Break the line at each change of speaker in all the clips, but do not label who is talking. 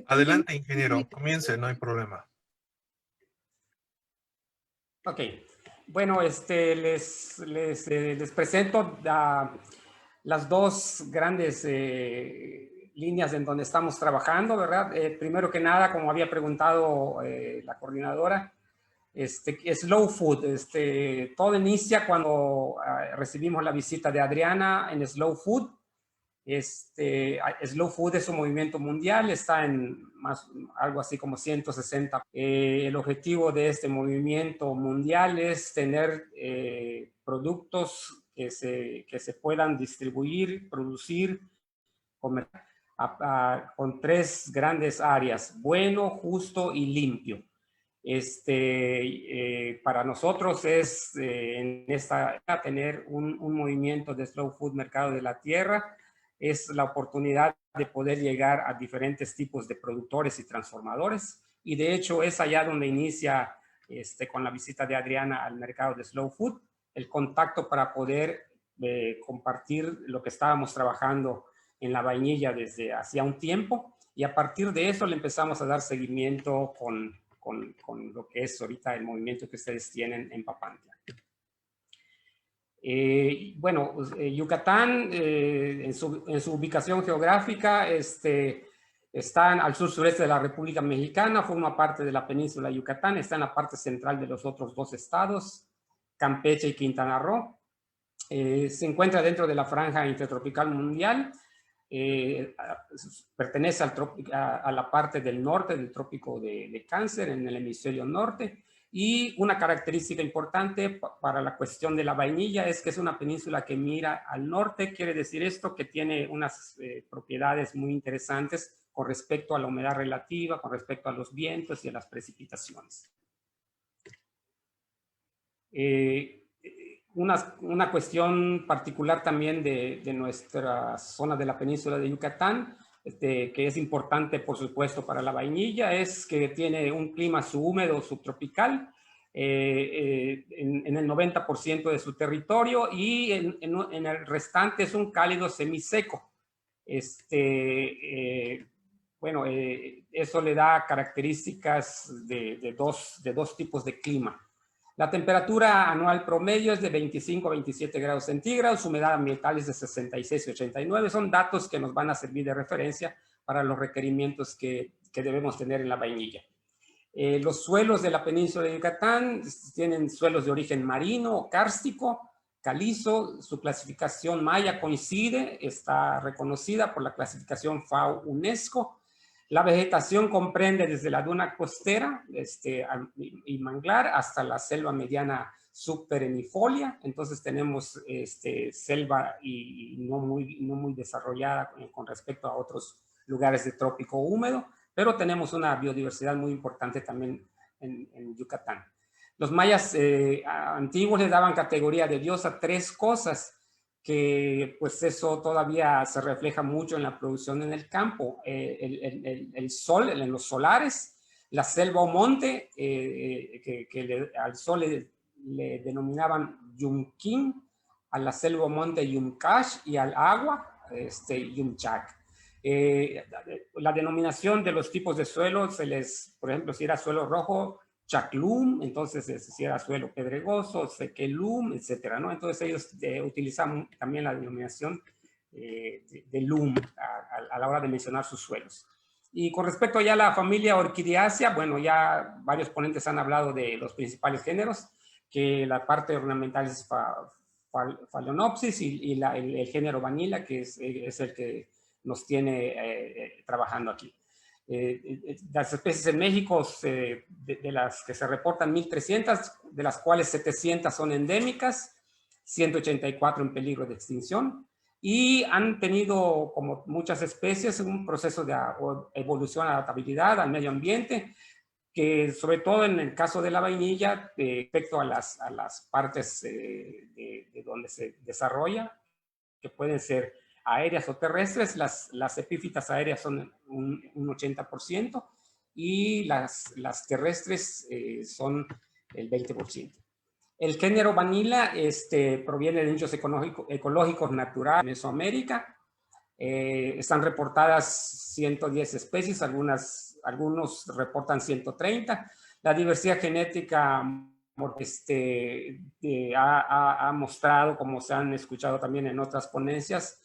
Adelante, ingeniero, comience, no hay problema.
Ok, bueno, les presento las dos grandes líneas en donde estamos trabajando, ¿verdad? Primero que nada, como había preguntado la coordinadora, Slow Food. Todo inicia cuando recibimos la visita de Adriana en Slow Food. Slow Food es un movimiento mundial, está en algo así como 160. El objetivo de este movimiento mundial es tener productos que se puedan distribuir, producir, comer, con tres grandes áreas: bueno, justo y limpio. Para nosotros es en esta tener un movimiento de Slow Food Mercado de la Tierra, es la oportunidad de poder llegar a diferentes tipos de productores y transformadores, y de hecho es allá donde inicia con la visita de Adriana al mercado de Slow Food, el contacto para poder compartir lo que estábamos trabajando en la vainilla desde hacía un tiempo, y a partir de eso le empezamos a dar seguimiento con lo que es ahorita el movimiento que ustedes tienen en Papantla. Bueno, Yucatán, en su ubicación geográfica, están al sur-sureste de la República Mexicana, forma parte de la península de Yucatán, está en la parte central de los otros dos estados, Campeche y Quintana Roo. Se encuentra dentro de la franja intertropical mundial. Pertenece a la parte del norte del trópico de Cáncer, en el hemisferio norte, y una característica importante para la cuestión de la vainilla es que es una península que mira al norte. Quiere decir esto que tiene unas propiedades muy interesantes con respecto a la humedad relativa, con respecto a los vientos y a las precipitaciones. Una cuestión particular también de nuestra zona de la península de Yucatán, que es importante, por supuesto, para la vainilla, es que tiene un clima subhúmedo subtropical en el 90% de su territorio, y en el restante es un cálido semiseco. Bueno, eso le da características de dos tipos de clima. La temperatura anual promedio es de 25 a 27 grados centígrados, humedad ambiental es de 66 y 89. Son datos que nos van a servir de referencia para los requerimientos que debemos tener en la vainilla. Los suelos de la península de Yucatán tienen suelos de origen marino o kárstico, calizo. Su clasificación maya coincide, está reconocida por la clasificación FAO UNESCO. La vegetación comprende desde la duna costera y manglar hasta la selva mediana subperennifolia. Entonces tenemos selva y no muy desarrollada con respecto a otros lugares de trópico húmedo, pero tenemos una biodiversidad muy importante también en Yucatán. Los mayas antiguos le daban categoría de Dios a tres cosas, que pues eso todavía se refleja mucho en la producción en el campo: el sol, en los solares; la selva o monte, que al sol le denominaban Yumquín; a la selva o monte Yumcash; y al agua Yumchac. La denominación de los tipos de suelo por ejemplo, si era suelo rojo, chaclum; entonces si era suelo pedregoso, sequelum, etcétera, ¿no? Entonces ellos utilizan también la denominación de lum a la hora de mencionar sus suelos. Y con respecto ya a la familia Orchideaceae, bueno, ya varios ponentes han hablado de los principales géneros, que la parte ornamental es Phalaenopsis, y el género Vanilla, que es el que nos tiene trabajando aquí. Las especies en México, de las que se reportan 1.300, de las cuales 700 son endémicas, 184 en peligro de extinción, y han tenido, como muchas especies, un proceso de evolución, adaptabilidad al medio ambiente, que sobre todo en el caso de la vainilla, respecto a las partes de donde se desarrolla, que pueden ser aéreas o terrestres. Las epífitas aéreas son un 80%, y las terrestres son el 20%. El género Vanilla proviene de nichos ecológicos naturales en Mesoamérica. Están reportadas 110 especies, algunos reportan 130. La diversidad genética ha mostrado, como se han escuchado también en otras ponencias,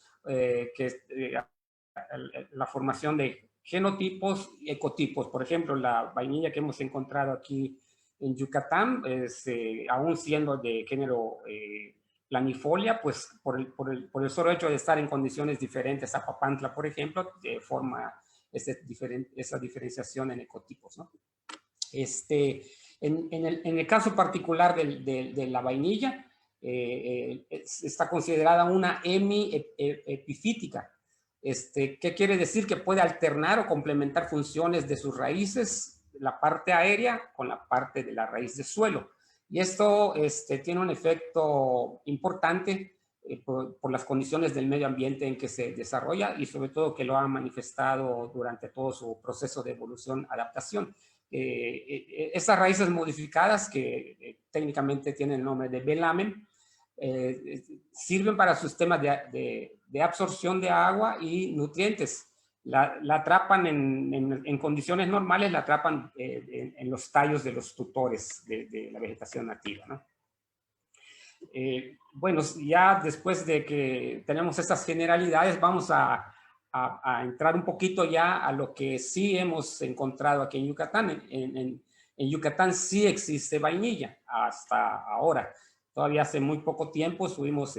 la formación de genotipos y ecotipos. Por ejemplo, la vainilla que hemos encontrado aquí en Yucatán, aún siendo de género planifolia, pues por el solo hecho de estar en condiciones diferentes a Papantla, por ejemplo, forma esa diferenciación en ecotipos, ¿no? En el caso particular de la vainilla, está considerada una hemiepifítica. ¿Qué quiere decir? Que puede alternar o complementar funciones de sus raíces, la parte aérea con la parte de la raíz de suelo. Y esto tiene un efecto importante por las condiciones del medio ambiente en que se desarrolla y sobre todo que lo ha manifestado durante todo su proceso de evolución-adaptación. Estas raíces modificadas, que técnicamente tienen el nombre de velamen, sirven para sistemas de absorción de agua y nutrientes. La atrapan en condiciones normales, la atrapan en los tallos de los tutores de la vegetación nativa, ¿no? Bueno, ya después de que tenemos estas generalidades, vamos a entrar un poquito ya a lo que sí hemos encontrado aquí en Yucatán. En Yucatán sí existe vainilla hasta ahora. Todavía hace muy poco tiempo estuvimos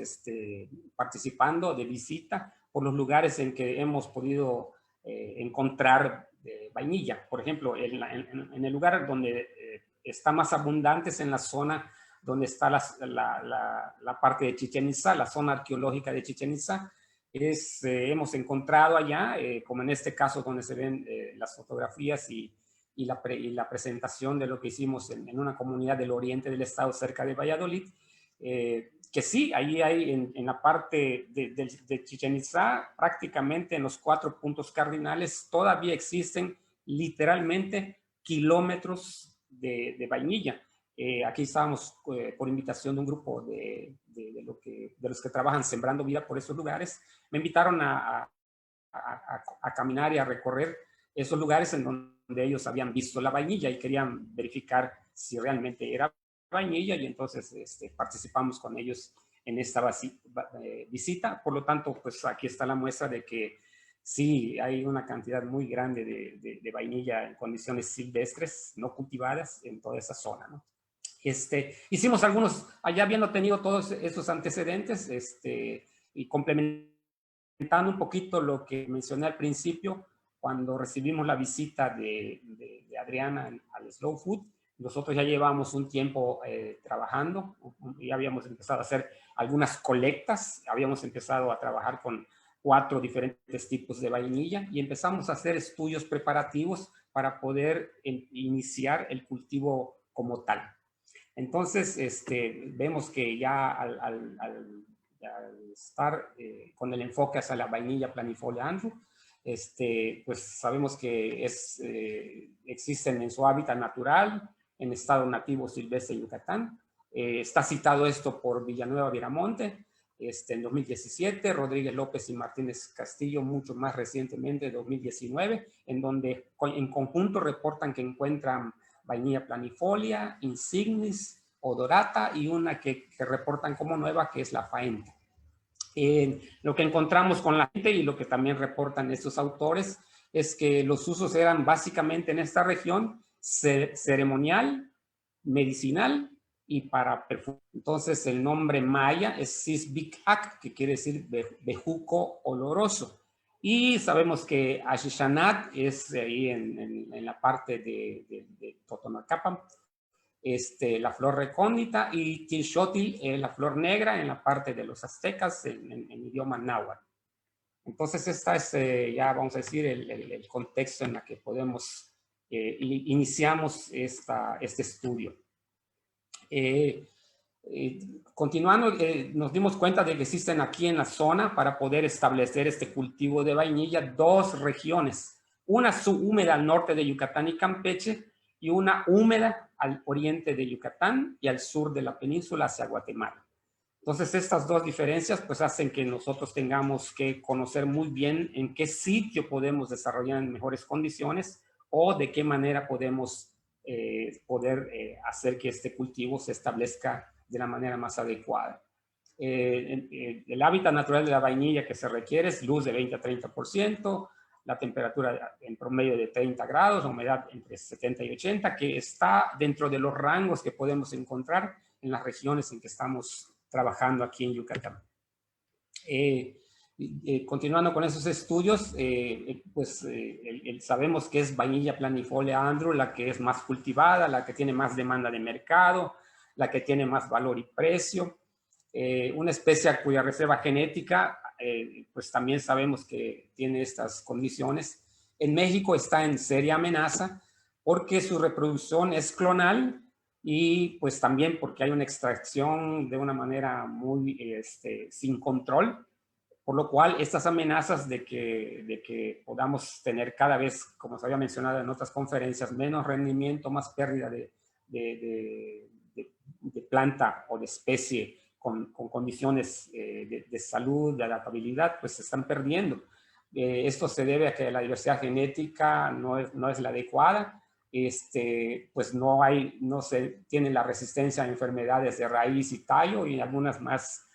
participando de visita por los lugares en que hemos podido encontrar vainilla. Por ejemplo, en el lugar donde está más abundante es en la zona donde está la parte de Chichén Itzá, la zona arqueológica de Chichén Itzá. Hemos encontrado allá, como en este caso donde se ven las fotografías y la presentación de lo que hicimos en una comunidad del oriente del estado cerca de Valladolid, que sí, ahí hay en la parte de Chichén Itzá, prácticamente en los 4 puntos cardinales, todavía existen literalmente kilómetros de vainilla. Aquí estábamos por invitación de un grupo de los que trabajan sembrando vida por esos lugares. Me invitaron a caminar y a recorrer esos lugares en donde ellos habían visto la vainilla y querían verificar si realmente era vainilla, y entonces participamos con ellos en esta visita. Por lo tanto, pues aquí está la muestra de que sí hay una cantidad muy grande de vainilla en condiciones silvestres, no cultivadas, en toda esa zona, ¿no? Hicimos algunos, allá habiendo tenido todos esos antecedentes, y complementando un poquito lo que mencioné al principio, cuando recibimos la visita de Adriana al Slow Food, nosotros ya llevamos un tiempo trabajando, y habíamos empezado a hacer algunas colectas, habíamos empezado a trabajar con 4 diferentes tipos de vainilla y empezamos a hacer estudios preparativos para poder iniciar el cultivo como tal. Entonces, vemos que ya al estar con el enfoque hacia la vainilla planifolia Andrew, pues sabemos que existen en su hábitat natural, en estado nativo silvestre Yucatán. Está citado esto por Villanueva Viramonte en 2017, Rodríguez López y Martínez Castillo mucho más recientemente, 2019, en donde en conjunto reportan que encuentran vainilla planifolia, insignis, odorata y una que reportan como nueva, que es la faente. Lo que encontramos con la gente y lo que también reportan estos autores es que los usos eran básicamente en esta región ceremonial, medicinal y para perfume. Entonces el nombre maya es Sisbic-Ac, que quiere decir bejuco oloroso. Y sabemos que Axixanat es ahí en la parte de Totonacapan, la flor recóndita, y Tilxotil, la flor negra, en la parte de los aztecas, en idioma náhuatl. Entonces esta es, ya vamos a decir, el contexto en el que podemos, iniciamos este estudio. Continuando, nos dimos cuenta de que existen aquí en la zona, para poder establecer este cultivo de vainilla, 2 regiones. Una subhúmeda al norte de Yucatán y Campeche, y una húmeda al oriente de Yucatán y al sur de la península hacia Guatemala. Entonces, estas dos diferencias pues hacen que nosotros tengamos que conocer muy bien en qué sitio podemos desarrollar en mejores condiciones o de qué manera podemos hacer que este cultivo se establezca de la manera más adecuada. El hábitat natural de la vainilla que se requiere es luz de 20 a 30%, la temperatura en promedio de 30 grados, la humedad entre 70 y 80, que está dentro de los rangos que podemos encontrar en las regiones en que estamos trabajando aquí en Yucatán. Continuando con esos estudios, sabemos que es vainilla planifolia andrew la que es más cultivada, la que tiene más demanda de mercado, la que tiene más valor y precio. Una especie cuya reserva genética, pues también sabemos que tiene estas condiciones. En México está en seria amenaza porque su reproducción es clonal y pues también porque hay una extracción de una manera muy sin control, por lo cual estas amenazas de que podamos tener cada vez, como se había mencionado en otras conferencias, menos rendimiento, más pérdida de planta o de especie con condiciones de salud, de adaptabilidad, pues se están perdiendo. Esto se debe a que la diversidad genética no es la adecuada, pues no se tiene la resistencia a enfermedades de raíz y tallo, y algunas más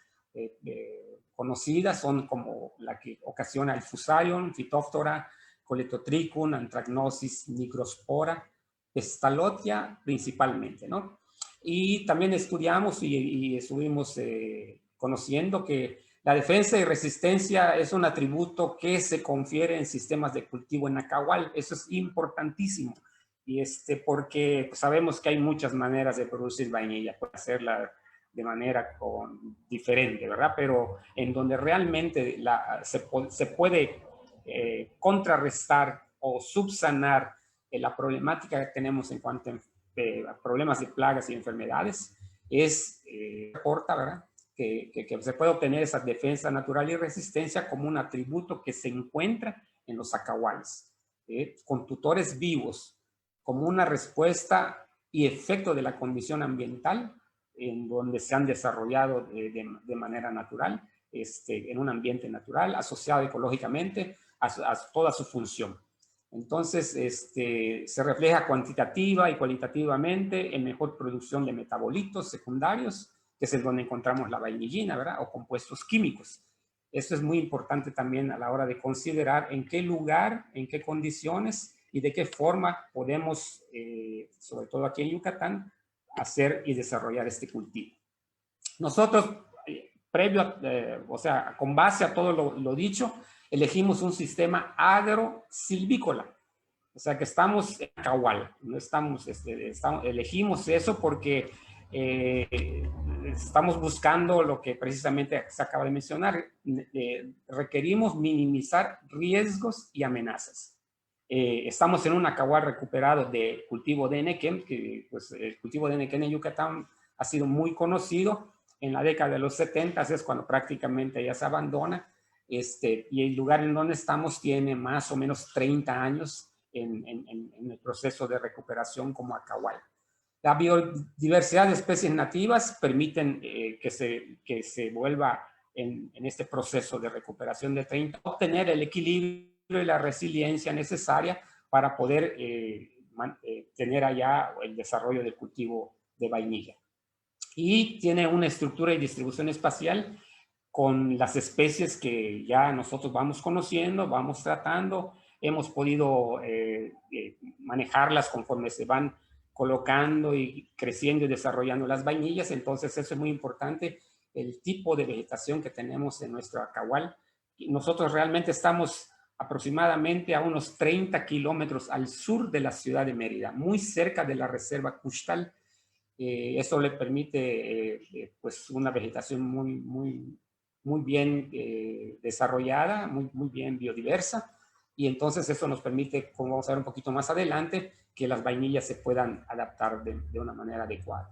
conocidas son como la que ocasiona el Fusarium, Phytophthora, Coletotrichum, Anthragnosis, Nigrospora, Pestalotia principalmente, ¿no? Y también estudiamos y estuvimos conociendo que la defensa y resistencia es un atributo que se confiere en sistemas de cultivo en Nacahual. Eso es importantísimo. Y porque pues, sabemos que hay muchas maneras de producir vainilla. Puede hacerla de manera diferente, ¿verdad? Pero en donde realmente se puede contrarrestar o subsanar la problemática que tenemos en cuanto a problemas de plagas y enfermedades, reporta, ¿verdad? Que se puede obtener esa defensa natural y resistencia como un atributo que se encuentra en los acahuales, con tutores vivos, como una respuesta y efecto de la condición ambiental en donde se han desarrollado de manera natural, en un ambiente natural, asociado ecológicamente a toda su función. Entonces, se refleja cuantitativa y cualitativamente en mejor producción de metabolitos secundarios, que es en donde encontramos la vainillina, ¿verdad? O compuestos químicos. Eso es muy importante también a la hora de considerar en qué lugar, en qué condiciones y de qué forma podemos, sobre todo aquí en Yucatán, hacer y desarrollar este cultivo. Nosotros, con base a todo lo dicho, elegimos un sistema agrosilvícola. O sea que estamos en Nacahual, no elegimos eso porque estamos buscando lo que precisamente se acaba de mencionar. Requerimos minimizar riesgos y amenazas. Estamos en un Nacahual recuperado de cultivo de Enequén, que pues, el cultivo de Enequén en Yucatán ha sido muy conocido. En la década de los 70 es cuando prácticamente ya se abandona. Y el lugar en donde estamos tiene más o menos 30 años en el proceso de recuperación como Nacahual. La biodiversidad de especies nativas permiten que se vuelva en este proceso de recuperación de 30, obtener el equilibrio y la resiliencia necesaria para poder tener allá el desarrollo del cultivo de vainilla. Y tiene una estructura y distribución espacial con las especies que ya nosotros vamos conociendo, vamos tratando, hemos podido manejarlas conforme se van colocando y creciendo y desarrollando las vainillas. Entonces eso es muy importante, el tipo de vegetación que tenemos en nuestro Nacahual. Nosotros realmente estamos aproximadamente a unos 30 kilómetros al sur de la ciudad de Mérida, muy cerca de la reserva Kuxtal. Eso le permite pues una vegetación muy bien desarrollada, muy bien biodiversa, y entonces eso nos permite, como vamos a ver un poquito más adelante, que las vainillas se puedan adaptar de una manera adecuada.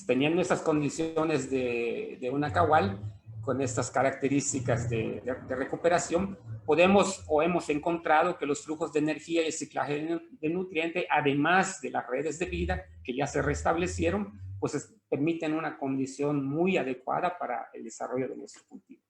Teniendo esas condiciones de un Nacahual, con estas características de recuperación, podemos o hemos encontrado que los flujos de energía y el ciclaje de nutrientes, además de las redes de vida que ya se restablecieron, pues permiten una condición muy adecuada para el desarrollo de nuestro cultivo.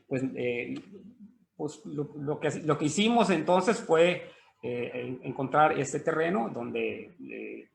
Pues lo que hicimos entonces fue encontrar este terreno donde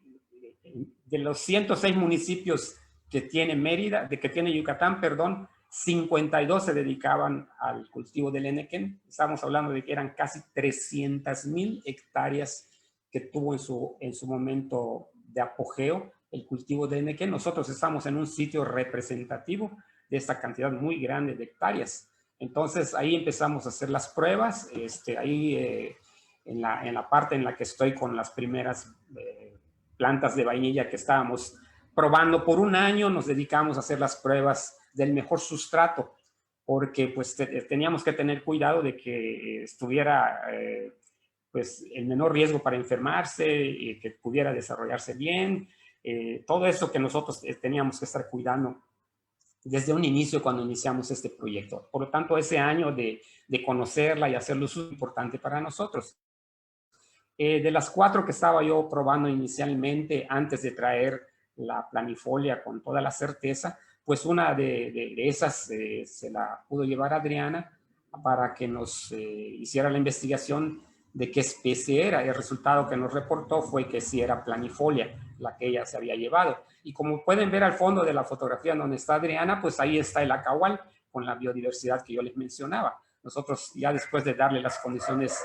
de los 106 municipios que tiene Mérida, que tiene Yucatán, perdón, 52 se dedicaban al cultivo del henequén. Estamos hablando de que eran casi 300,000 hectáreas que tuvo en su momento de apogeo el cultivo del henequén. Nosotros estamos en un sitio representativo de esta cantidad muy grande de hectáreas. Entonces ahí empezamos a hacer las pruebas. Ahí en la parte en la que estoy con las primeras plantas de vainilla que estábamos probando por un año, nos dedicamos a hacer las pruebas del mejor sustrato, porque pues teníamos que tener cuidado de que estuviera pues el menor riesgo para enfermarse, y que pudiera desarrollarse bien, todo eso que nosotros teníamos que estar cuidando desde un inicio cuando iniciamos este proyecto. Por lo tanto, ese año de conocerla y hacerlo es importante para nosotros. De las 4 que estaba yo probando inicialmente, antes de traer la planifolia con toda la certeza, pues una de esas se la pudo llevar Adriana para que nos hiciera la investigación de qué especie era. El resultado que nos reportó fue que sí era planifolia, la que ella se había llevado. Y como pueden ver al fondo de la fotografía donde está Adriana, pues ahí está el acahual con la biodiversidad que yo les mencionaba. Nosotros ya después de darle las condiciones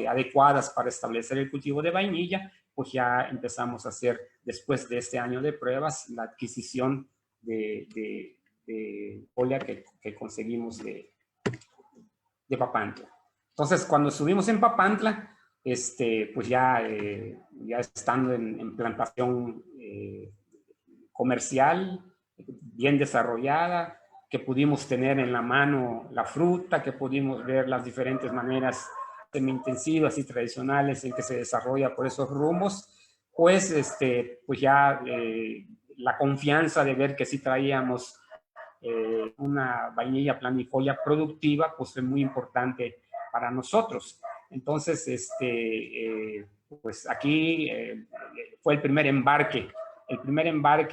adecuadas para establecer el cultivo de vainilla, pues ya empezamos a hacer, después de este año de pruebas, la adquisición de folia que conseguimos de Papantla. Entonces, cuando estuvimos en Papantla, pues ya estando en plantación comercial, bien desarrollada, que pudimos tener en la mano la fruta, que pudimos ver las diferentes maneras semi-intensivas y tradicionales en que se desarrolla por esos rumbos, pues, pues ya la confianza de ver que sí traíamos una vainilla planifolia productiva, pues fue muy importante para nosotros. Entonces, pues aquí fue el primer embarque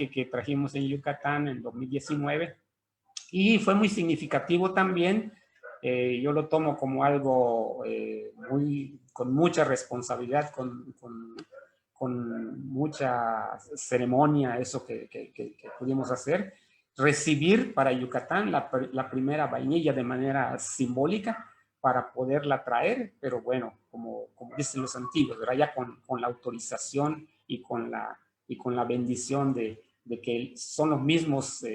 que trajimos en Yucatán en 2019, y fue muy significativo también. Yo lo tomo como algo con mucha responsabilidad, con mucha ceremonia, eso que pudimos hacer. Recibir para Yucatán la primera vainilla de manera simbólica para poderla traer, pero bueno, como dicen los antiguos, ¿verdad? Ya con la autorización y con la bendición de que son los mismos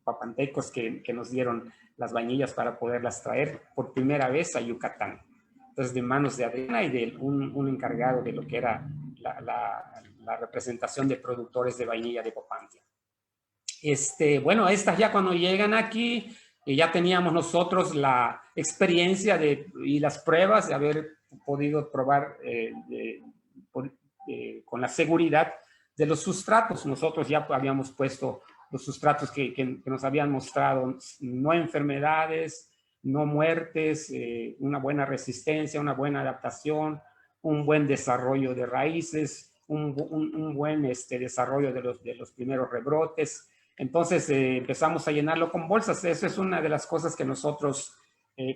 papantecos que nos dieron las vainillas para poderlas traer por primera vez a Yucatán. Entonces, de manos de Adriana y de un encargado de lo que era la representación de productores de vainilla de Papantla. Bueno, estas ya cuando llegan aquí, ya teníamos nosotros la experiencia y las pruebas de haber podido probar con la seguridad de los sustratos. Nosotros ya habíamos puesto los sustratos que nos habían mostrado no enfermedades, no muertes, una buena resistencia, una buena adaptación, un buen desarrollo de raíces, un buen desarrollo de los primeros rebrotes. Entonces empezamos a llenarlo con bolsas. Eso es una de las cosas que nosotros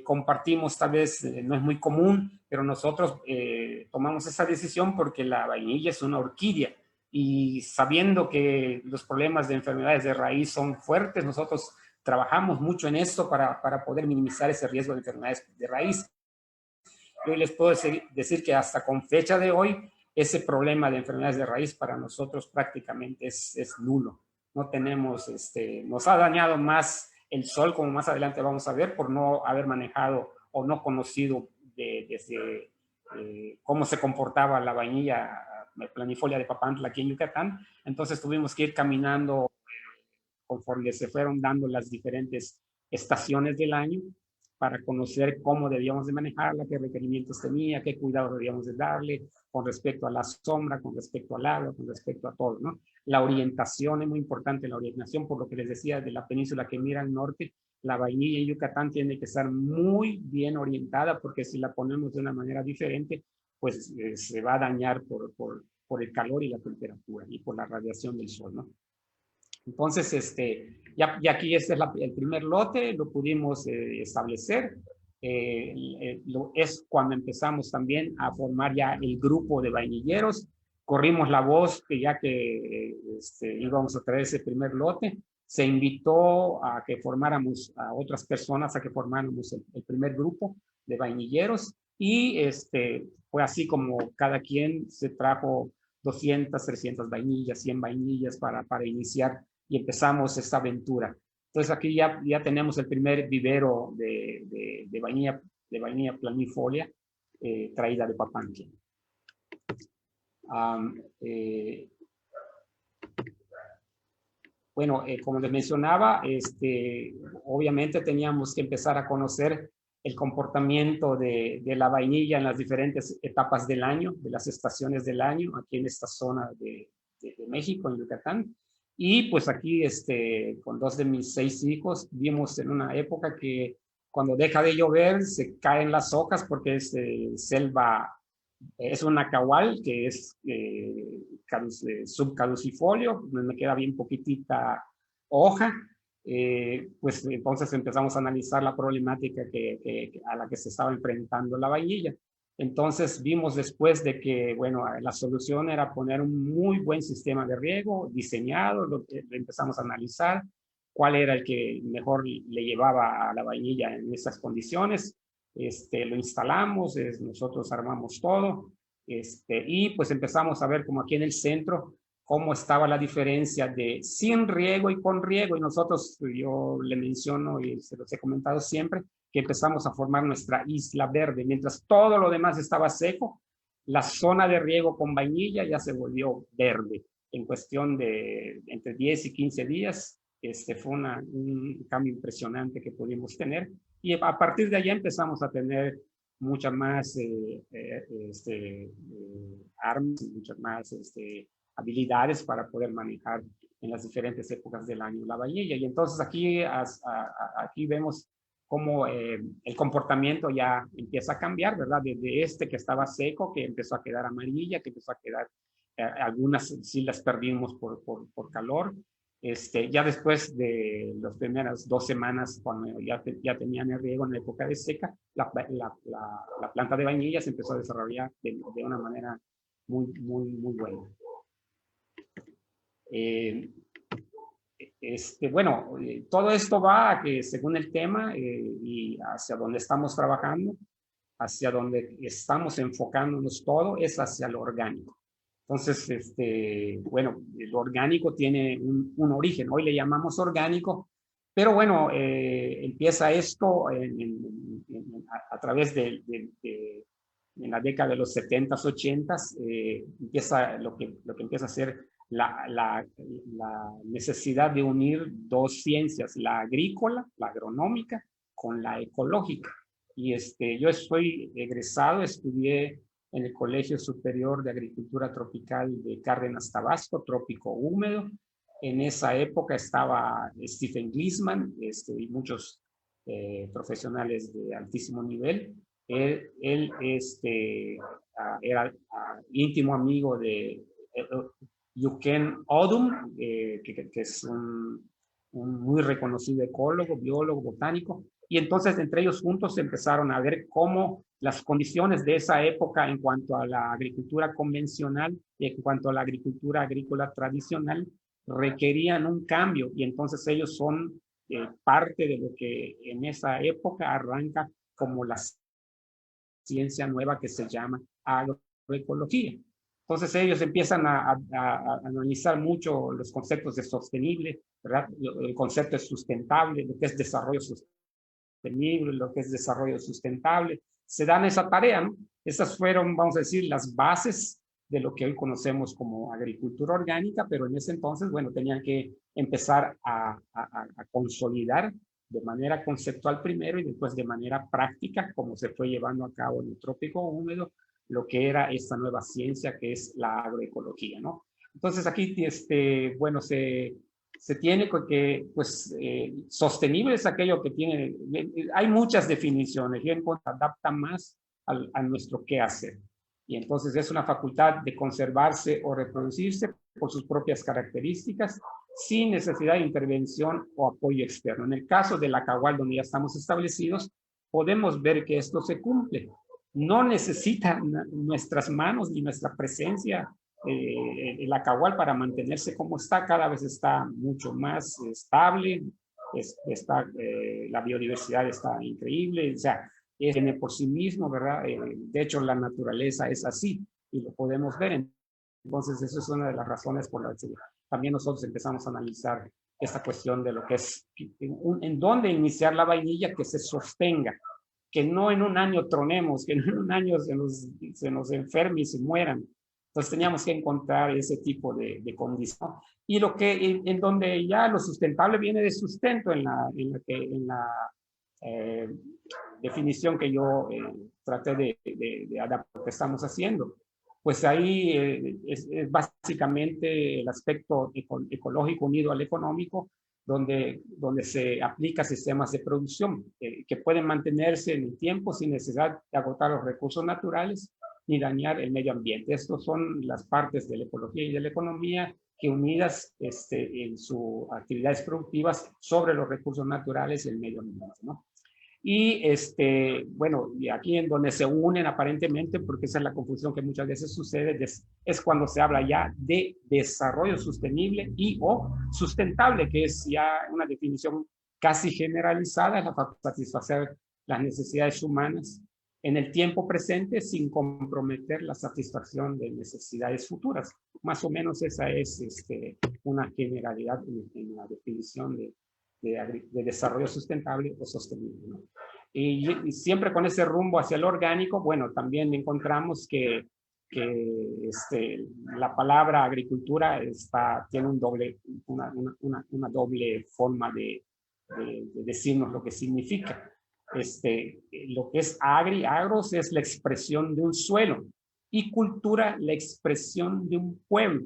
compartimos, tal vez no es muy común, pero nosotros tomamos esa decisión porque la vainilla es una orquídea, y sabiendo que los problemas de enfermedades de raíz son fuertes, nosotros trabajamos mucho en esto para poder minimizar ese riesgo de enfermedades de raíz. Yo les puedo decir que hasta con fecha de hoy, ese problema de enfermedades de raíz para nosotros prácticamente es nulo. No tenemos, nos ha dañado más el sol, como más adelante vamos a ver, por no haber manejado o no conocido desde cómo se comportaba la vainilla planifolia de Papantla aquí en Yucatán. Entonces tuvimos que ir caminando conforme se fueron dando las diferentes estaciones del año para conocer cómo debíamos de manejarla, qué requerimientos tenía, qué cuidados debíamos de darle con respecto a la sombra, con respecto al agua, con respecto a todo, ¿no? La orientación es muy importante, la orientación, por lo que les decía, de la península que mira al norte, la vainilla en Yucatán tiene que estar muy bien orientada, porque si la ponemos de una manera diferente, pues se va a dañar por el calor y la temperatura y por la radiación del sol, ¿no? Entonces, ya aquí este es el primer lote, lo pudimos establecer. Es cuando empezamos también a formar ya el grupo de vainilleros. Corrimos la voz que ya que íbamos a traer ese primer lote, se invitó a que formáramos a otras personas, a que formáramos el primer grupo de vainilleros, y fue así como cada quien se trajo 200, 300 vainillas, 100 vainillas para iniciar, y empezamos esta aventura. Entonces aquí ya tenemos el primer vivero de vainilla planifolia traída de Papantla. Bueno, como les mencionaba, obviamente teníamos que empezar a conocer el comportamiento de la vainilla en las diferentes etapas del año, de las estaciones del año, aquí en esta zona de México, en Yucatán. Y pues aquí, con 2 de mis 6 hijos, vimos en una época que cuando deja de llover se caen las hojas porque es selva, es un nacahual que es subcaducifolio, me queda bien poquitita hoja. Pues entonces empezamos a analizar la problemática a la que se estaba enfrentando la vainilla. Entonces vimos después de que, bueno, la solución era poner un muy buen sistema de riego diseñado, lo empezamos a analizar cuál era el que mejor le llevaba a la vainilla en esas condiciones. Lo instalamos, nosotros armamos todo, y pues empezamos a ver como aquí en el centro cómo estaba la diferencia de sin riego y con riego, y nosotros, yo le menciono y se los he comentado siempre, que empezamos a formar nuestra isla verde. Mientras todo lo demás estaba seco, la zona de riego con vainilla ya se volvió verde. En cuestión de entre 10 y 15 días, fue un cambio impresionante que pudimos tener. Y a partir de allá empezamos a tener muchas más armas, muchas más habilidades para poder manejar en las diferentes épocas del año la vainilla. Y entonces aquí vemos cómo el comportamiento ya empieza a cambiar, ¿verdad? Desde que estaba seco, que empezó a quedar amarilla, que empezó a quedar, algunas sí las perdimos por calor. Ya después de las primeras 2 semanas, cuando ya tenían el riego en la época de seca, la planta de vainilla se empezó a desarrollar de una manera muy, muy, muy buena. Bueno, todo esto va a que según el tema y hacia donde estamos trabajando, hacia donde estamos enfocándonos todo, es hacia lo orgánico. Entonces, bueno, lo orgánico tiene un origen, hoy le llamamos orgánico, pero bueno, empieza esto a través en la década de los 70s, 80s, empieza lo que empieza a ser la necesidad de unir 2 ciencias, la agrícola, la agronómica, con la ecológica. Y yo soy egresado, estudié en el Colegio Superior de Agricultura Tropical de Cárdenas, Tabasco, trópico húmedo. En esa época estaba Stephen Gliessman y muchos profesionales de altísimo nivel. Él era íntimo amigo de Yuken Odum, que es un muy reconocido ecólogo, biólogo, botánico. Y entonces entre ellos juntos empezaron a ver cómo las condiciones de esa época en cuanto a la agricultura convencional y en cuanto a la agricultura agrícola tradicional requerían un cambio, y entonces ellos son parte de lo que en esa época arranca como la ciencia nueva que se llama agroecología. Entonces ellos empiezan a analizar mucho los conceptos de sostenible, ¿verdad? El concepto es sustentable, lo que es desarrollo sostenible, lo que es desarrollo sustentable. Se dan esa tarea, ¿no? Esas fueron, vamos a decir, las bases de lo que hoy conocemos como agricultura orgánica, pero en ese entonces, bueno, tenían que empezar a consolidar de manera conceptual primero y después de manera práctica, como se fue llevando a cabo en el trópico húmedo, lo que era esta nueva ciencia que es la agroecología, ¿no? Entonces aquí, bueno, se tiene que, pues, sostenible es aquello que tiene, hay muchas definiciones, y adapta más a nuestro qué hacer. Y entonces es una facultad de conservarse o reproducirse por sus propias características, sin necesidad de intervención o apoyo externo. En el caso de la Cagual, donde ya estamos establecidos, podemos ver que esto se cumple. No necesita nuestras manos ni nuestra presencia el Acahual para mantenerse como está, cada vez está mucho más estable, la biodiversidad está increíble, o sea, tiene por sí mismo, ¿verdad? De hecho, la naturaleza es así y lo podemos ver. Entonces, eso es una de las razones por las que también nosotros empezamos a analizar esta cuestión de lo que es, en dónde iniciar la vainilla que se sostenga, que no en un año tronemos, que no en un año se nos enferme y se mueran. Entonces teníamos que encontrar ese tipo de condición. Y lo que, en donde ya lo sustentable viene de sustento en la definición que yo traté de adaptar lo que estamos haciendo. Pues ahí es básicamente el aspecto ecológico unido al económico, donde se aplica sistemas de producción que pueden mantenerse en el tiempo sin necesidad de agotar los recursos naturales ni dañar el medio ambiente. Estas son las partes de la ecología y de la economía que unidas en sus actividades productivas sobre los recursos naturales y el medio ambiente, ¿no? Y bueno, y aquí en donde se unen aparentemente, porque esa es la confusión que muchas veces sucede, es cuando se habla ya de desarrollo sostenible y o sustentable, que es ya una definición casi generalizada, la satisfacer las necesidades humanas en el tiempo presente sin comprometer la satisfacción de necesidades futuras. Más o menos esa es una generalidad en la definición de desarrollo sustentable o sostenible, ¿no? Y siempre con ese rumbo hacia el orgánico, bueno, también encontramos que la palabra agricultura tiene una doble forma de decirnos lo que significa. Lo que es agros es la expresión de un suelo y cultura la expresión de un pueblo.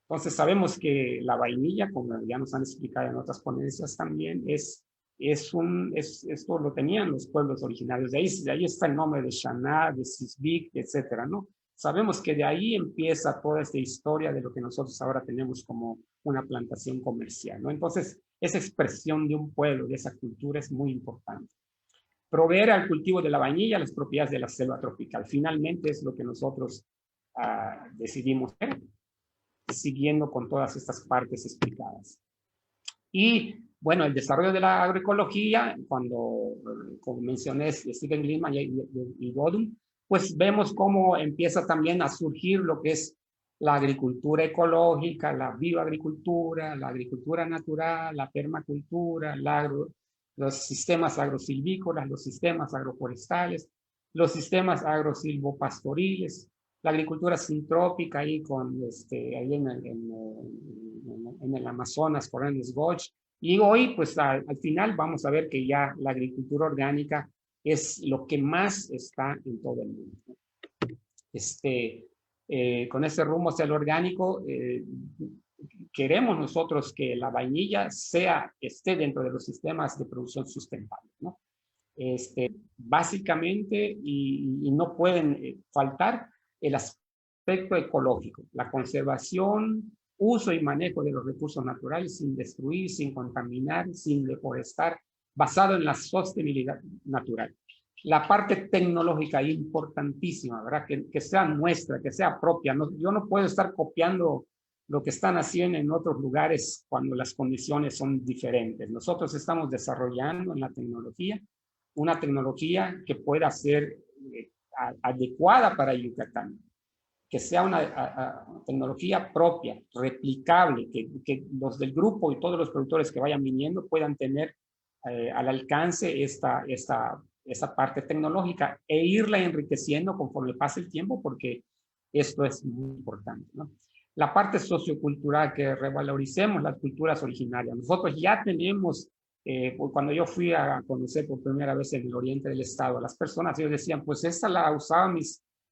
Entonces sabemos que la vainilla, como ya nos han explicado en otras ponencias también, esto lo tenían los pueblos originarios. De ahí está el nombre de Xaná, de Sisbik, etcétera, ¿no? Sabemos que de ahí empieza toda esta historia de lo que nosotros ahora tenemos como una plantación comercial, ¿no? Entonces, esa expresión de un pueblo, de esa cultura es muy importante. Proveer al cultivo de la vainilla las propiedades de la selva tropical. Finalmente es lo que nosotros decidimos hacer, siguiendo con todas estas partes explicadas. Y bueno, el desarrollo de la agroecología, como mencioné, Steven Gleeman y Godum, pues vemos cómo empieza también a surgir lo que es la agricultura ecológica, la bioagricultura, la agricultura natural, la permacultura, los sistemas agrosilvícolas, los sistemas agroforestales, los sistemas agrosilvopastoriles, la agricultura sintrópica ahí ahí en el Amazonas, Corrales Goch. Y hoy, pues al final vamos a ver que ya la agricultura orgánica es lo que más está en todo el mundo. Con ese rumbo hacia el orgánico, queremos nosotros que la vainilla esté dentro de los sistemas de producción sustentable, ¿no? Básicamente, y no pueden faltar el aspecto ecológico, la conservación, uso y manejo de los recursos naturales sin destruir, sin contaminar, sin deforestar, basado en la sostenibilidad natural. La parte tecnológica importantísima, ¿verdad? Que sea nuestra, que sea propia. Yo no puedo estar copiando lo que están haciendo en otros lugares cuando las condiciones son diferentes. Nosotros estamos desarrollando en la tecnología una tecnología que pueda ser adecuada para Yucatán, que sea una tecnología propia, replicable, que los del grupo y todos los productores que vayan viniendo puedan tener al alcance esa parte tecnológica e irla enriqueciendo conforme pase el tiempo, porque esto es muy importante, ¿no? La parte sociocultural, que revaloricemos las culturas originarias. Nosotros ya tenemos, cuando yo fui a conocer por primera vez en el oriente del estado, las personas, ellos decían, pues esta la usaban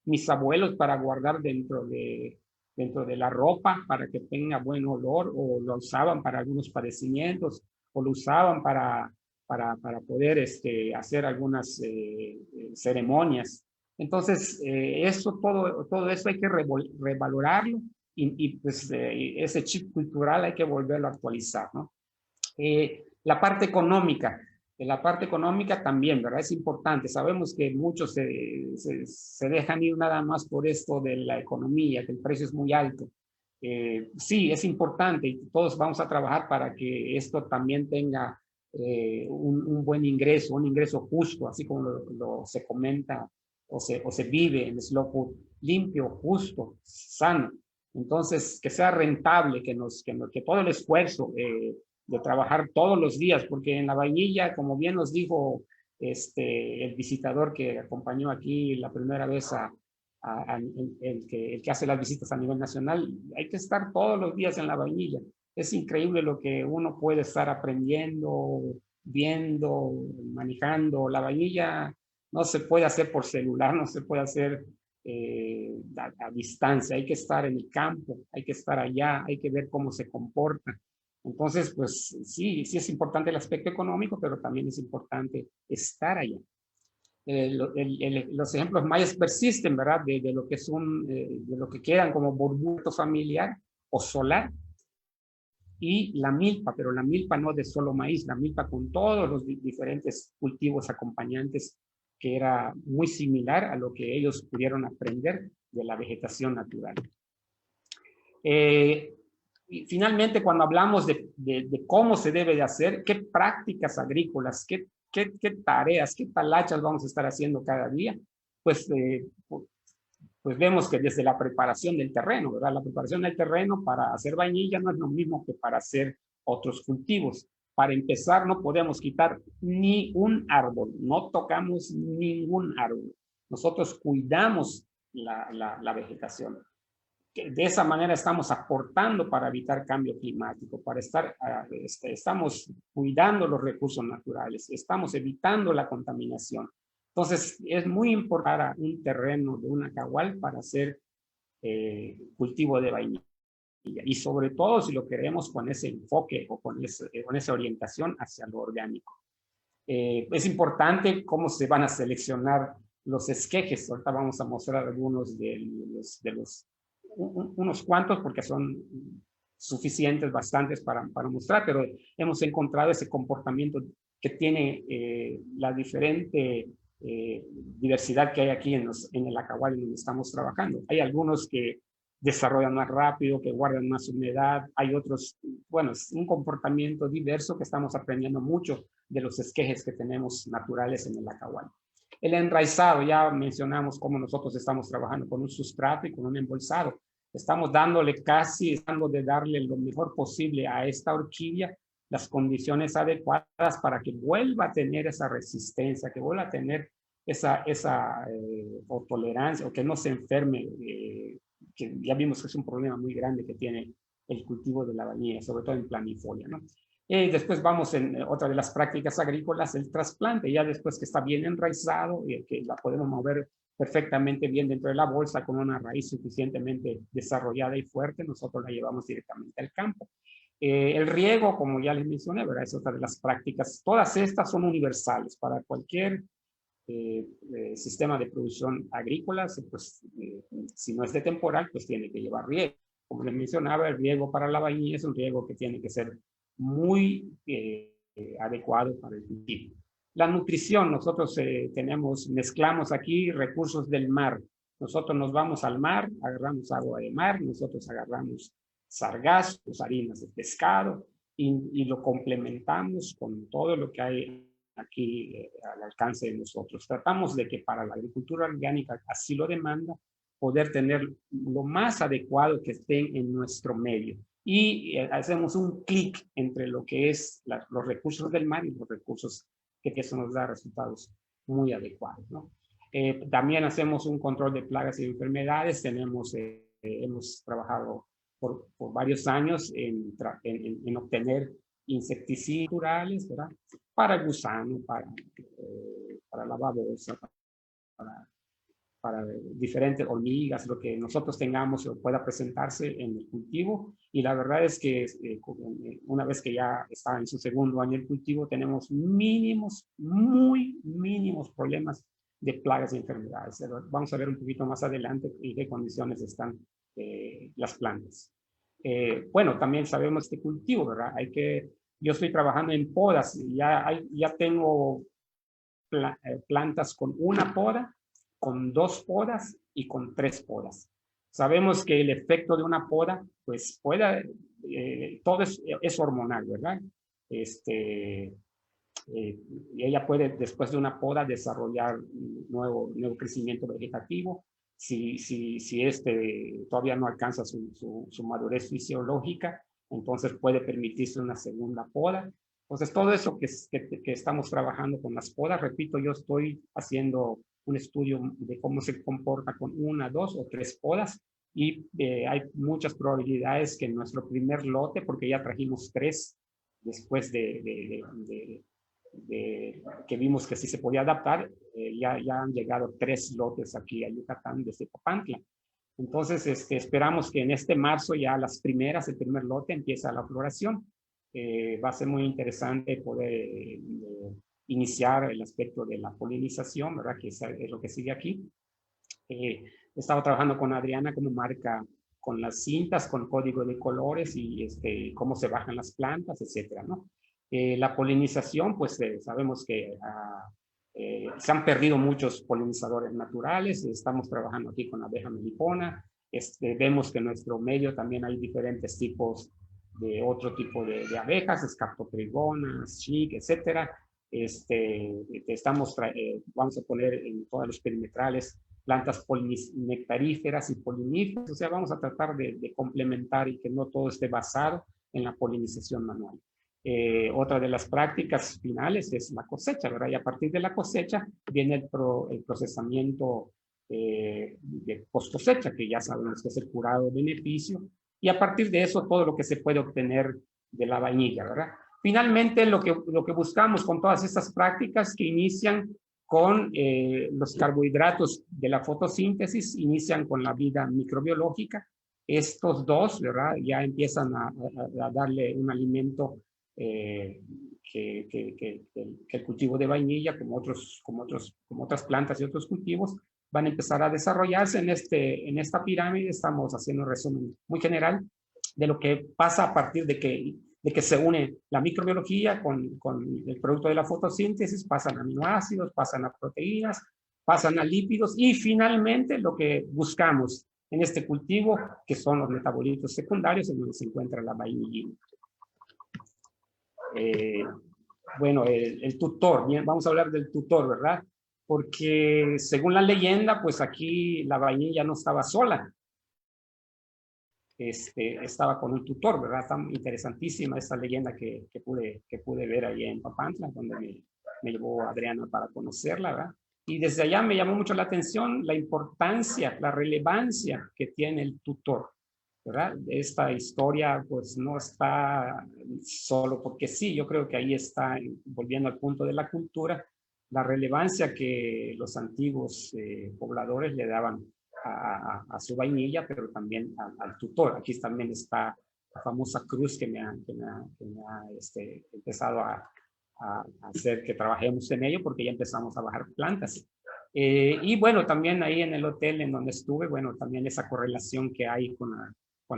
mis abuelos para guardar dentro de dentro de la ropa para que tenga buen olor, o lo usaban para algunos padecimientos, o lo usaban para poder hacer algunas ceremonias. Entonces, todo eso hay que revalorarlo y pues ese chip cultural hay que volverlo a actualizar, ¿no? La parte económica. En la parte económica también, ¿verdad? Es importante. Sabemos que muchos se dejan ir nada más por esto de la economía, que el precio es muy alto. Sí, es importante y todos vamos a trabajar para que esto también tenga un buen ingreso, un ingreso justo, así como se comenta o se vive en Slow Food, limpio, justo, sano. Entonces, que sea rentable, que todo el esfuerzo de trabajar todos los días, porque en la vainilla, como bien nos dijo el visitador que acompañó aquí la primera vez el que hace las visitas a nivel nacional, hay que estar todos los días en la vainilla. Es increíble lo que uno puede estar aprendiendo, viendo, manejando. La vainilla no se puede hacer por celular, no se puede hacer a distancia. Hay que estar en el campo, hay que estar allá, hay que ver cómo se comporta. Entonces, pues sí es importante el aspecto económico, pero también es importante estar allá. Los ejemplos mayas persisten, ¿verdad? De lo que de lo que quedan como burbuto familiar o solar, y la milpa, pero la milpa no de solo maíz, la milpa con todos los diferentes cultivos acompañantes, que era muy similar a lo que ellos pudieron aprender de la vegetación natural. Y finalmente, cuando hablamos de cómo se debe de hacer, qué prácticas agrícolas, qué tareas, qué talachas vamos a estar haciendo cada día, pues vemos que desde la preparación del terreno, ¿verdad? La preparación del terreno para hacer vainilla no es lo mismo que para hacer otros cultivos. Para empezar, no podemos quitar ni un árbol, no tocamos ningún árbol. Nosotros cuidamos la vegetación. De esa manera estamos aportando para evitar cambio climático, estamos cuidando los recursos naturales, estamos evitando la contaminación. Entonces, es muy importante un terreno de una cahual para hacer cultivo de vainilla. Y sobre todo si lo queremos con ese enfoque o con esa orientación hacia lo orgánico. Es importante cómo se van a seleccionar los esquejes. Ahorita vamos a mostrar algunos unos cuantos, porque son suficientes, bastantes para mostrar, pero hemos encontrado ese comportamiento que tiene la diferente diversidad que hay aquí en el acahual en donde estamos trabajando. Hay algunos que desarrollan más rápido, que guardan más humedad. Hay otros, bueno, es un comportamiento diverso que estamos aprendiendo mucho de los esquejes que tenemos naturales en el acahual. El enraizado, ya mencionamos cómo nosotros estamos trabajando con un sustrato y con un embolsado. Estamos tratando de darle lo mejor posible a esta orquídea, las condiciones adecuadas para que vuelva a tener esa resistencia, que vuelva a tener esa o tolerancia, o que no se enferme, que ya vimos que es un problema muy grande que tiene el cultivo de la vainilla, sobre todo en planifolia, ¿no? Después vamos en otra de las prácticas agrícolas, el trasplante, ya después que está bien enraizado, que la podemos mover perfectamente bien dentro de la bolsa con una raíz suficientemente desarrollada y fuerte, nosotros la llevamos directamente al campo. El riego, como ya les mencioné, ¿verdad? Es otra de las prácticas. Todas estas son universales para cualquier sistema de producción agrícola. Pues, si no es de temporal, pues tiene que llevar riego. Como les mencionaba, el riego para la vainilla es un riego que tiene que ser muy adecuado para el cultivo. La nutrición, nosotros mezclamos aquí recursos del mar. Nosotros nos vamos al mar, agarramos agua de mar, nosotros agarramos sargazos, harinas de pescado, y lo complementamos con todo lo que hay aquí al alcance de nosotros. Tratamos de que para la agricultura orgánica, así lo demanda, poder tener lo más adecuado que estén en nuestro medio. Y hacemos un clic entre lo que es los recursos del mar y los recursos que eso nos da resultados muy adecuados, ¿no? También hacemos un control de plagas y enfermedades. Hemos trabajado por varios años en obtener insecticidas naturales, ¿verdad? Para el gusano, para la babosa, para diferentes hormigas, lo que nosotros tengamos o pueda presentarse en el cultivo. Y la verdad es que una vez que ya está en su segundo año el cultivo, tenemos mínimos, muy mínimos problemas de plagas y enfermedades. Vamos a ver un poquito más adelante en qué condiciones están las plantas. Bueno, también sabemos este cultivo, ¿verdad? Yo estoy trabajando en podas, ya tengo plantas con una poda, con 2 podas y con 3 podas. Sabemos que el efecto de una poda, pues todo es hormonal, ¿verdad? Y ella puede, después de una poda, desarrollar nuevo crecimiento vegetativo. Si todavía no alcanza su madurez fisiológica, entonces puede permitirse una segunda poda. Entonces, todo eso que estamos trabajando con las podas, repito, yo estoy haciendo un estudio de cómo se comporta con 1, 2 o 3 podas, y hay muchas probabilidades que en nuestro primer lote, porque ya trajimos 3 después que vimos que sí se podía adaptar, ya han llegado 3 lotes aquí a Yucatán desde Papantla. Entonces, esperamos que en este marzo ya el primer lote empieza la floración. Va a ser muy interesante poder iniciar el aspecto de la polinización, ¿verdad? Que es lo que sigue aquí. He estado trabajando con Adriana como marca con las cintas, con código de colores y cómo se bajan las plantas, etcétera, ¿no? La polinización, pues sabemos que se han perdido muchos polinizadores naturales. Estamos trabajando aquí con la abeja melipona. Vemos que en nuestro medio también hay diferentes tipos de otro tipo de abejas, escaptotrigonas, chic, etcétera. Vamos a poner en todos los perimetrales plantas nectaríferas y poliníferas. O sea, vamos a tratar de complementar y que no todo esté basado en la polinización manual. Otra de las prácticas finales es la cosecha, ¿verdad? Y a partir de la cosecha viene el procesamiento de post cosecha, que ya sabemos que es el curado de beneficio, y a partir de eso todo lo que se puede obtener de la vainilla, ¿verdad? Finalmente, lo que buscamos con todas estas prácticas que inician con los carbohidratos de la fotosíntesis, inician con la vida microbiológica. Estos dos, ¿verdad? Ya empiezan a darle un alimento que el cultivo de vainilla, como otras plantas y otros cultivos, van a empezar a desarrollarse en esta pirámide. Estamos haciendo un resumen muy general de lo que pasa a partir de que se une la microbiología con el producto de la fotosíntesis, pasan aminoácidos, pasan a proteínas, pasan a lípidos, y finalmente lo que buscamos en este cultivo, que son los metabolitos secundarios, en donde se encuentra la vainillina. Bueno, el tutor, bien, vamos a hablar del tutor, ¿verdad? Porque según la leyenda, pues aquí la vainilla no estaba sola. Estaba con un tutor, ¿verdad? Está interesantísima esta leyenda que pude ver ahí en Papantla, donde me llevó Adriana para conocerla, ¿verdad? Y desde allá me llamó mucho la atención la importancia, la relevancia que tiene el tutor, ¿verdad? Esta historia pues no está solo porque sí. Yo creo que ahí está, volviendo al punto de la cultura, la relevancia que los antiguos pobladores le daban a su vainilla, pero también al tutor. Aquí también está la famosa cruz que me ha empezado a hacer que trabajemos en ello, porque ya empezamos a bajar plantas. Y bueno, también ahí en el hotel en donde estuve, bueno, también esa correlación que hay con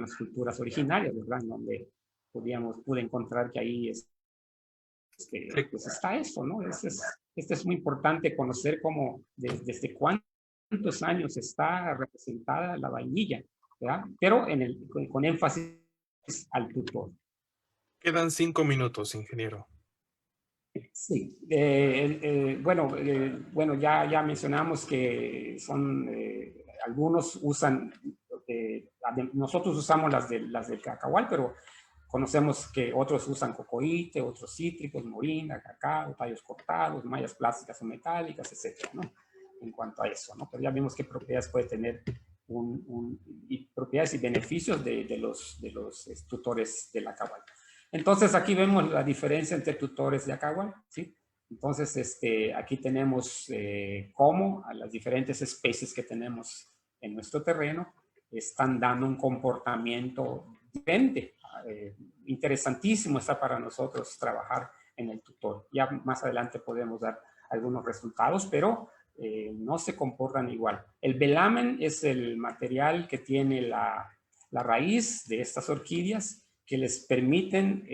las culturas originarias, ¿verdad? En donde pude encontrar que ahí pues está eso, ¿no? Es muy importante conocer cómo, desde cuántos años está representada la vainilla, ¿verdad? Pero con énfasis al tutor.
Quedan 5 minutos, ingeniero.
Sí, bueno, ya mencionamos que algunos usan, nosotros usamos las del cacahual, pero conocemos que otros usan cocoíte, otros cítricos, moringa, cacao, tallos cortados, mallas plásticas o metálicas, etcétera, ¿no? En cuanto a eso, ¿no? Pero ya vimos qué propiedades puede tener propiedades y beneficios de los tutores de la cacahual. Entonces aquí vemos la diferencia entre tutores de Acahual, ¿sí? Entonces, aquí tenemos cómo a las diferentes especies que tenemos en nuestro terreno están dando un comportamiento diferente. Interesantísimo está para nosotros trabajar en el tutor. Ya más adelante podemos dar algunos resultados, pero no se comportan igual. El velamen es el material que tiene la raíz de estas orquídeas que les permiten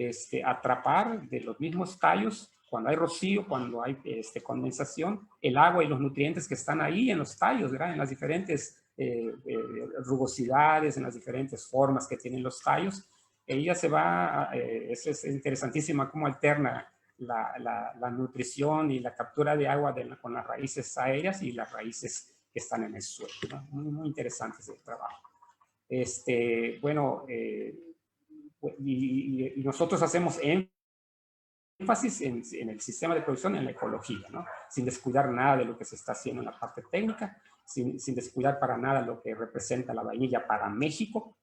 atrapar de los mismos tallos, cuando hay rocío, cuando hay condensación, el agua y los nutrientes que están ahí en los tallos, ¿verdad? En las diferentes rugosidades, en las diferentes formas que tienen los tallos. Ella se va, es interesantísima cómo alterna la nutrición y la captura de agua con las raíces aéreas y las raíces que están en el suelo, ¿no? Muy, muy interesante ese trabajo. Bueno, y nosotros hacemos énfasis en el sistema de producción, en la ecología, ¿no? Sin descuidar nada de lo que se está haciendo en la parte técnica, sin descuidar para nada lo que representa la vainilla para México.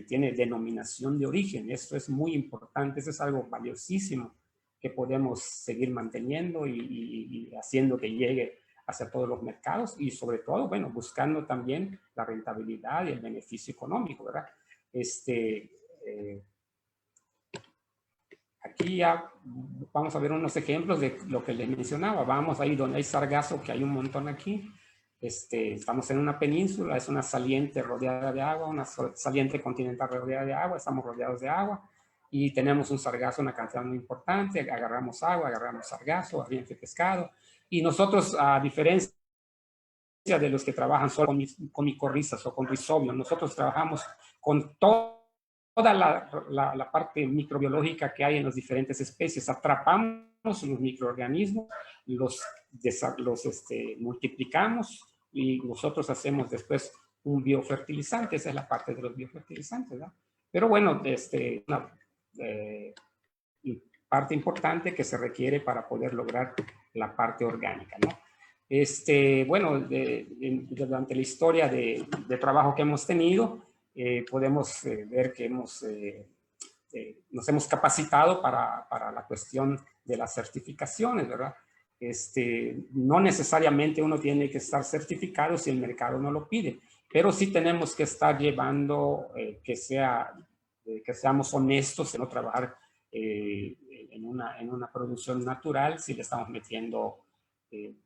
Tiene denominación de origen, esto es muy importante, eso es algo valiosísimo que podemos seguir manteniendo y haciendo que llegue hacia todos los mercados y sobre todo, bueno, buscando también la rentabilidad y el beneficio económico, ¿verdad? Aquí ya vamos a ver unos ejemplos de lo que les mencionaba. Vamos ahí donde hay sargazo, que hay un montón aquí. Estamos en una península, es una saliente rodeada de agua, una saliente continental rodeada de agua, estamos rodeados de agua y tenemos un sargazo, una cantidad muy importante, agarramos agua, agarramos sargazo, ardiente pescado, y nosotros, a diferencia de los que trabajan solo con micorrizas o con rizobio, nosotros trabajamos con toda la parte microbiológica que hay en las diferentes especies. Atrapamos los microorganismos, los multiplicamos y nosotros hacemos después un biofertilizante. Esa es la parte de los biofertilizantes, ¿no? Pero bueno, una parte importante que se requiere para poder lograr la parte orgánica, ¿no? Bueno, durante la historia de trabajo que hemos tenido, podemos ver que nos hemos capacitado para la cuestión de las certificaciones, ¿verdad? No necesariamente uno tiene que estar certificado si el mercado no lo pide, pero sí tenemos que estar llevando que seamos honestos en no trabajar en una producción natural si le estamos metiendo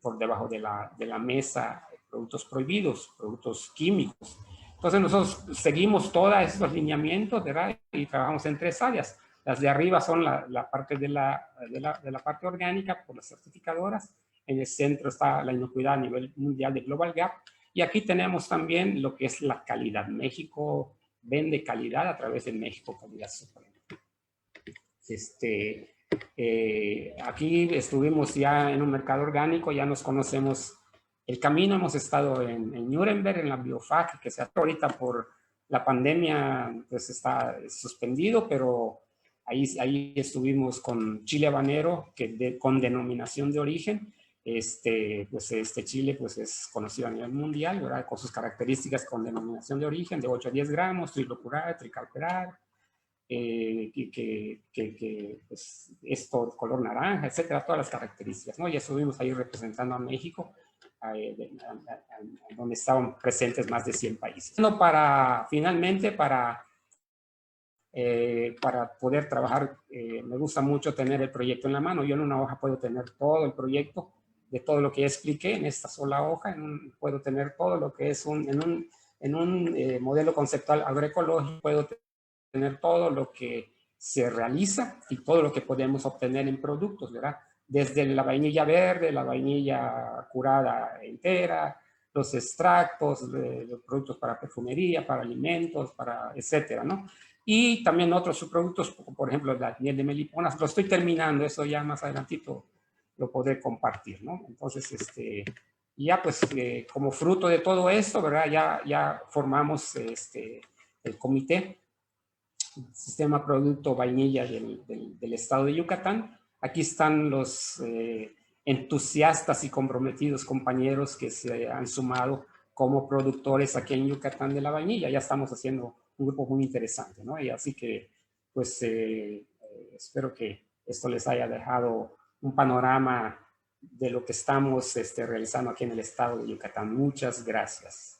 por debajo de la mesa productos prohibidos, productos químicos. Entonces nosotros seguimos todos estos lineamientos, ¿verdad? Y trabajamos en 3 áreas. Las de arriba son la parte de la parte orgánica por las certificadoras. En el centro está la inocuidad a nivel mundial de Global Gap. Y aquí tenemos también lo que es la calidad. México vende calidad a través de México Calidad Suprema. Aquí estuvimos ya en un mercado orgánico, ya nos conocemos el camino, hemos estado en Nuremberg, en la Biofac, que se hace ahorita por la pandemia, pues está suspendido, pero ahí estuvimos con chile habanero, con denominación de origen. Pues este chile pues es conocido a nivel mundial, ¿verdad? Con sus características con denominación de origen de 8 a 10 gramos, triclocurar, tricalperar, pues, esto color naranja, etcétera, todas las características, ¿no? Ya estuvimos ahí representando a México, donde estaban presentes más de 100 países. Finalmente, para poder trabajar, me gusta mucho tener el proyecto en la mano. Yo en una hoja puedo tener todo el proyecto de todo lo que expliqué en esta sola hoja. Puedo tener todo lo que es en un modelo conceptual agroecológico, puedo tener todo lo que se realiza y todo lo que podemos obtener en productos, ¿verdad? Desde la vainilla verde, la vainilla curada entera, los extractos, los productos para perfumería, para alimentos, etcétera, ¿no? Y también otros subproductos, por ejemplo, la miel de meliponas. Lo estoy terminando, eso ya más adelantito lo podré compartir, ¿no? Entonces, ya pues como fruto de todo esto, ¿verdad? Ya formamos el comité Sistema Producto Vainilla del estado de Yucatán. Aquí están los entusiastas y comprometidos compañeros que se han sumado como productores aquí en Yucatán de la vainilla. Ya estamos haciendo un grupo muy interesante, ¿no? Y así que, pues, espero que esto les haya dejado un panorama de lo que estamos realizando aquí en el estado de Yucatán. Muchas gracias.